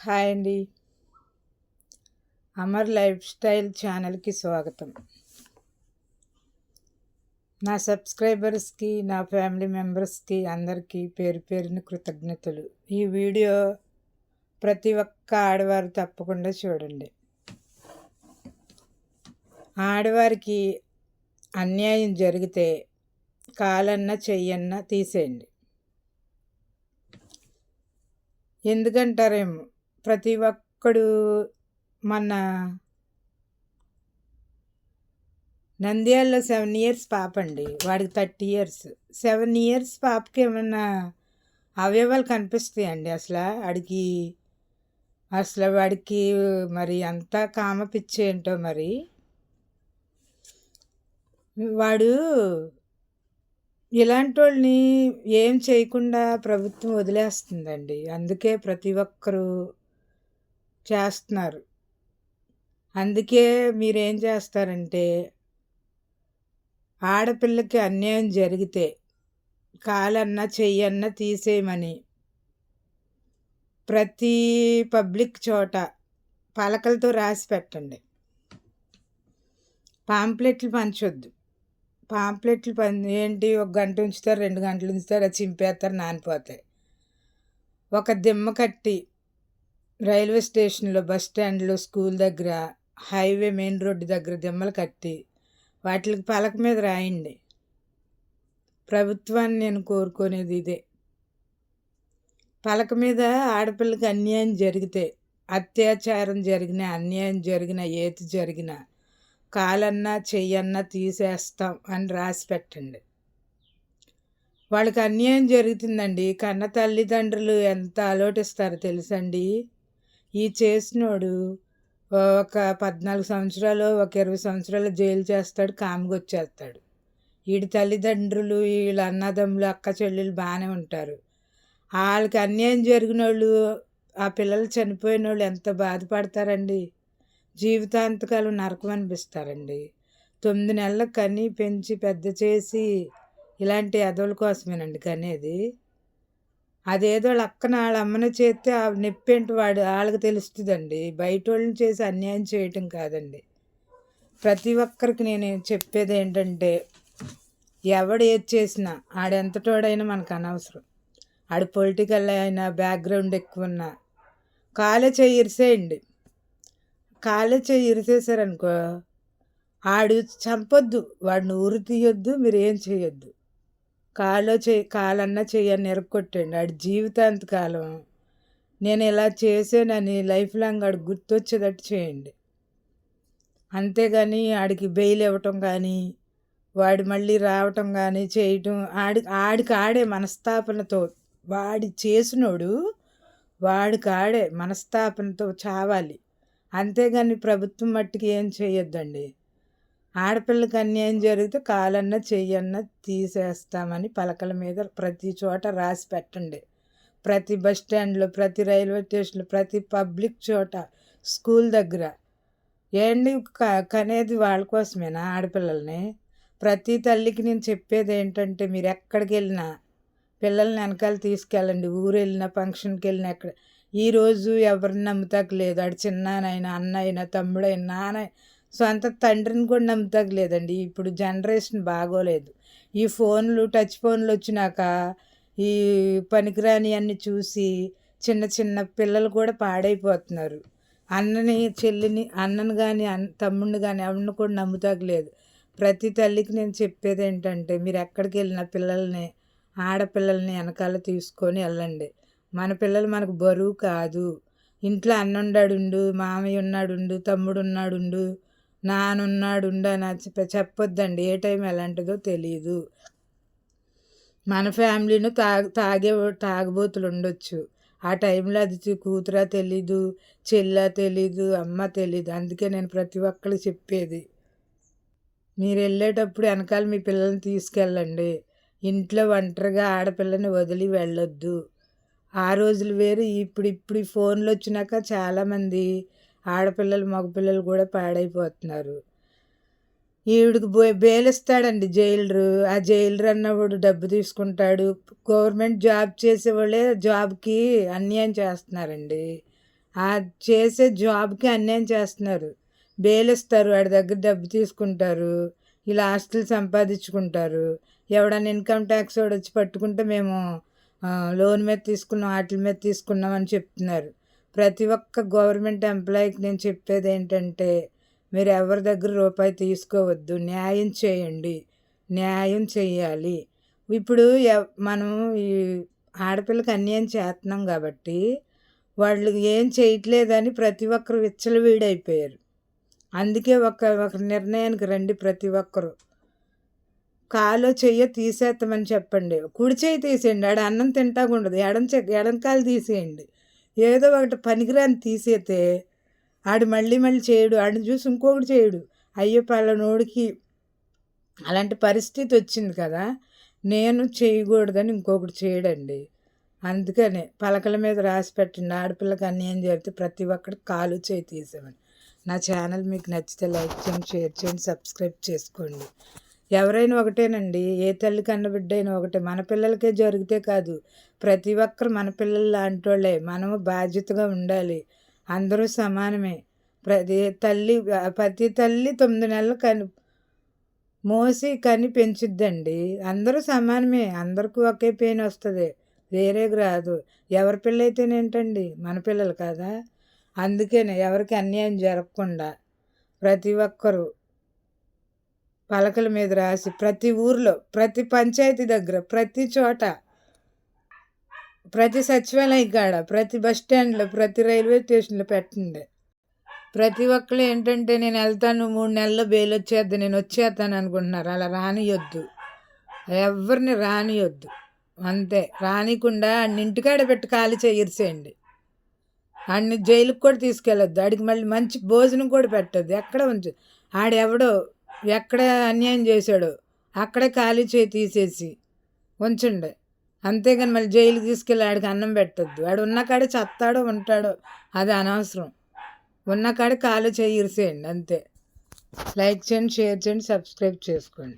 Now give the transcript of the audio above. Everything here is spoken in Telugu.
హాయ్ అండి. అమర్ లైఫ్ స్టైల్ ఛానల్కి స్వాగతం. నా సబ్స్క్రైబర్స్కి, నా ఫ్యామిలీ మెంబర్స్కి అందరికీ పేరు పేరున కృతజ్ఞతలు. ఈ వీడియో ప్రతి ఒక్క ఆడవారు తప్పకుండా చూడండి. ఆడవారికి అన్యాయం జరిగితే కాలన్నా చెయ్యన్నా తీసేయండి. ఎందుకంటారేమో, ప్రతి ఒక్కడు మన నంద్యాలలో 7 ఇయర్స్ పాప అండి, వాడికి 30 ఇయర్స్. 7 ఇయర్స్ పాపకి ఏమన్నా అవయవాలు కనిపిస్తాయండి? అసలు వాడికి మరి అంతా కామ పిచ్చి ఏంటో మరి. వాడు ఇలాంటి వాళ్ళని ఏం చేయకుండా ప్రభుత్వం వదిలేస్తుందండి. అందుకే ప్రతి ఒక్కరూ చేస్తున్నారు. అందుకే మీరేం చేస్తారంటే, ఆడపిల్లకి అన్యాయం జరిగితే కాలన్నా చెయ్యన్నా తీసేయమని ప్రతి పబ్లిక్ చోట పలకలతో రాసి పెట్టండి. పాంప్లెట్లు పంచొద్దు. పాంప్లెట్లు ఏంటి, 1 గంట ఉంచుతారు, 2 గంటలు ఉంచుతారు, అది చింపేస్తారు, నానిపోతాయి. ఒక దిమ్మ కట్టి రైల్వే స్టేషన్లో, బస్ స్టాండ్లో, స్కూల్ దగ్గర, హైవే మెయిన్ రోడ్డు దగ్గర దిమ్మలు కట్టి వాటికి పలక మీద రాయండి. ప్రభుత్వాన్ని నేను కోరుకునేది ఇదే. పలక మీద ఆడపిల్లకి అన్యాయం జరిగితే, అత్యాచారం జరిగిన, అన్యాయం జరిగిన, ఏది జరిగినా కాలన్నా చెయ్యన్నా తీసేస్తాం అని రాసి పెట్టండి. వాళ్ళకి అన్యాయం జరుగుతుందండి. కన్న తల్లిదండ్రులు ఎంత ఆలోచిస్తారో తెలుసండి. ఈ చేసినోడు ఒక 14 సంవత్సరాలు, ఒక 20 సంవత్సరాలు జైలు చేస్తాడు, కామిగా వచ్చేస్తాడు. వీడి తల్లిదండ్రులు, వీళ్ళ అన్నదమ్ములు, అక్క చెల్లెలు బాగానే ఉంటారు. వాళ్ళకి అన్యాయం జరిగిన వాళ్ళు, ఆ పిల్లలు చనిపోయిన వాళ్ళు ఎంత బాధపడతారండి. జీవితాంతకాలం నరకం అనిపిస్తారండి. 9 నెలలకు కని పెంచి పెద్ద చేసి ఇలాంటి ఎదవల కోసమేనండి కనేది. అదేదో వాళ్ళ అక్కన వాళ్ళ అమ్మని చేస్తే ఆ నొప్పేంటి వాళ్ళకి తెలుస్తుందండి. బయట వాళ్ళని చేసి అన్యాయం చేయటం కాదండి. ప్రతి ఒక్కరికి నేను చెప్పేది ఏంటంటే, ఎవడు ఏది చేసినా ఆడెంతటోడైనా మనకు అనవసరం. ఆడు పొలిటికల్ అయినా, బ్యాక్గ్రౌండ్ ఎక్కువ ఉన్నా కాలే చెయ్యి ఇరిసేయండి. కాలే చెయ్యి ఇరిసేసారనుకో, ఆడు చంపొద్దు, వాడిని ఊరు తీయొద్దు, మీరు ఏం చేయొద్దు. కాలన్నా చెయ్యని ఎరగొట్టండి. ఆడి జీవితాంతకాలం నేను ఇలా చేసానని లైఫ్ లాంగ్ ఆడికి గుర్తొచ్చేటట్టు చేయండి. అంతేగాని ఆడికి బెయిల్ ఇవ్వటం కానీ, వాడు మళ్ళీ రావటం కానీ చేయటం, ఆడికి ఆడే మనస్తాపనతో, వాడి చేసినోడు వాడికి ఆడే మనస్తాపనతో చావాలి. అంతేగాని ప్రభుత్వం మట్టుకు ఏం చేయొద్దండి. ఆడపిల్లకి అన్యాయం జరిగితే కాలన్నా చెయ్యన్నా తీసేస్తామని పలకల మీద ప్రతి చోట రాసి పెట్టండి. ప్రతి బస్ స్టాండ్లో, ప్రతి రైల్వే స్టేషన్లో, ప్రతి పబ్లిక్ చోట, స్కూల్ దగ్గర. ఏంటి కనేది వాళ్ళ కోసమేనా ఆడపిల్లల్ని? ప్రతి తల్లికి నేను చెప్పేది ఏంటంటే, మీరు ఎక్కడికి వెళ్ళినా పిల్లల్ని వెనకాల తీసుకెళ్ళండి. ఊరు వెళ్ళినా, ఫంక్షన్కి వెళ్ళినా, ఎక్కడ ఈరోజు ఎవరిని నమ్ముతాకు లేదు. ఆడు చిన్నానైనా, అన్నైనా, తమ్ముడైనా, నాన్న, సొంత తండ్రిని కూడా నమ్ముతాకు లేదండి. ఇప్పుడు జనరేషన్ బాగోలేదు. ఈ ఫోన్లు, టచ్ ఫోన్లు వచ్చినాక ఈ పనికిరాని అన్నీ చూసి చిన్న చిన్న పిల్లలు కూడా పాడైపోతున్నారు. అన్నను కానీ తమ్ముడిని కానీ ఎవరిని కూడా నమ్ముతాకు లేదు. ప్రతి తల్లికి నేను చెప్పేది ఏంటంటే, మీరు ఎక్కడికి వెళ్ళిన పిల్లల్ని, ఆడపిల్లల్ని వెనకాల తీసుకొని వెళ్ళండి. మన పిల్లలు మనకు బరువు కాదు. ఇంట్లో అన్నున్నాడుండు, మామయ్య ఉన్నాడుండు, తమ్ముడు ఉన్నాడుండు, నానున్నాడుండు అని చెప్పొద్దండి. ఏ టైం ఎలాంటిదో తెలియదు. మన ఫ్యామిలీను తాగబోతులు ఉండొచ్చు. ఆ టైంలో అది కూతురా తెలీదు, చెల్లా తెలీదు, అమ్మ తెలీదు. అందుకే నేను ప్రతి ఒక్కరికి చెప్పేది, మీరు వెళ్ళేటప్పుడు వెనకాల మీ పిల్లల్ని తీసుకెళ్ళండి. ఇంట్లో ఒంటరిగా ఆడపిల్లని వదిలి వెళ్ళొద్దు. ఆ రోజులు వేరు. ఇప్పుడు ఈ ఫోన్లు వచ్చినాక చాలామంది ఆడపిల్లలు, మగపిల్లలు కూడా పాడైపోతున్నారు. ఈవిడికి బెయిలిస్తాడండి జైలరు. ఆ జైలరు అన్నవాడు డబ్బు తీసుకుంటాడు. గవర్నమెంట్ జాబ్ చేసేవాళ్ళే జాబ్కి అన్యాయం చేస్తున్నారండి. ఆ చేసే జాబ్కి అన్యాయం చేస్తున్నారు. బెయిల్ ఇస్తారు, వాడి దగ్గర డబ్బు తీసుకుంటారు, ఇలా ఆస్తులు సంపాదించుకుంటారు. ఎవడన్నా ఇన్కమ్ ట్యాక్స్ వాడు వచ్చి పట్టుకుంటే మేము లోన్ మీద తీసుకున్నాం, వాటి మీద తీసుకున్నాం అని చెప్తున్నారు. ప్రతి ఒక్క గవర్నమెంట్ ఎంప్లాయీకి నేను చెప్పేది ఏంటంటే, మీరు ఎవరి దగ్గర రూపాయి తీసుకోవద్దు, న్యాయం చేయండి, న్యాయం చేయాలి. ఇప్పుడు మనం ఈ ఆడపిల్లకి అన్యాయం చేస్తున్నాం కాబట్టి వాళ్ళు ఏం చేయట్లేదని ప్రతి ఒక్కరు విచ్చలవిడైపోయారు. అందుకే ఒక నిర్ణయానికి రండి ప్రతి ఒక్కరు. కాలో చెయ్యో తీసేస్తామని చెప్పండి. కుడి చేయి తీసేయండి, ఆడ అన్నం తింటాకుండదు. ఎడం కాలు తీసేయండి. ఏదో ఒకటి పనికిరాని తీసేస్తే ఆడు మళ్ళీ మళ్ళీ చేయడు, ఆడిని చూసి ఇంకొకటి చేయడు. అయ్యో పలానోడికి అలాంటి పరిస్థితి వచ్చింది కదా, నేను చేయకూడదని ఇంకొకటి చేయడండి. అందుకనే పలకల మీద రాసి పెట్టండి, ఆడపిల్లకి అన్యాయం జరిగితే ప్రతి ఒక్కరికి కాలు చేయి తీసేవండి. నా ఛానల్ మీకు నచ్చితే లైక్ చేయండి, షేర్ చేయండి, సబ్స్క్రైబ్ చేసుకోండి. ఎవరైనా ఒకటేనండి, ఏ తల్లి కన్నబిడ్డ అయినా ఒకటే. మన పిల్లలకే జరిగితే కాదు, ప్రతి ఒక్కరు మన పిల్లలు లాంటి వాళ్ళే. మనము బాధ్యతగా ఉండాలి. అందరూ సమానమే. ప్రతి తల్లి 9 నెలలు మోసి కని పెంచుద్దండి. అందరూ సమానమే, అందరికీ ఒకే పెయిన్ వస్తుంది, వేరేగా రాదు. ఎవరి పిల్ల అయితేనేంటండి, మన పిల్లలు కదా. అందుకనే ఎవరికి అన్యాయం జరగకుండా ప్రతి ఒక్కరూ పలకల మీద రాసి ప్రతి ఊర్లో, ప్రతి పంచాయతీ దగ్గర, ప్రతి చోట, ప్రతి సచివాలయం కాడ, ప్రతి బస్ స్టాండ్లో, ప్రతి రైల్వే స్టేషన్లో పెట్టండి. ప్రతి ఒక్కరు ఏంటంటే నేను వెళ్తాను 3 నెలల్లో బెయిల్ వచ్చేద్ది, నేను వచ్చేస్తాను అనుకుంటున్నారు. అలా రానియొద్దు, ఎవరిని రానియొద్దు. అంతే, రానికుండా ఆడిని ఇంటికాడ పెట్టి ఖాళీ చేసేయండి. ఆడిని జైలుకి కూడా తీసుకెళ్ళొద్దు, ఆడికి మళ్ళీ మంచి భోజనం కూడా పెట్టద్దు. ఎక్కడ ఉంచు, ఆడెవడో ఎక్కడ అన్యాయం చేశాడో అక్కడే ఖాళీ తీసేసి ఉంచండి. అంతేగాని మళ్ళీ జైలుకి తీసుకెళ్ళి ఆడికి అన్నం పెట్టద్దు. ఆడు ఉన్న కాడే చస్తాడో ఉంటాడో అది అనవసరం. ఉన్న కాడే ఖాళీ ఇరిసేయండి అంతే. లైక్ చేయండి, షేర్ చేయండి, సబ్స్క్రైబ్ చేసుకోండి.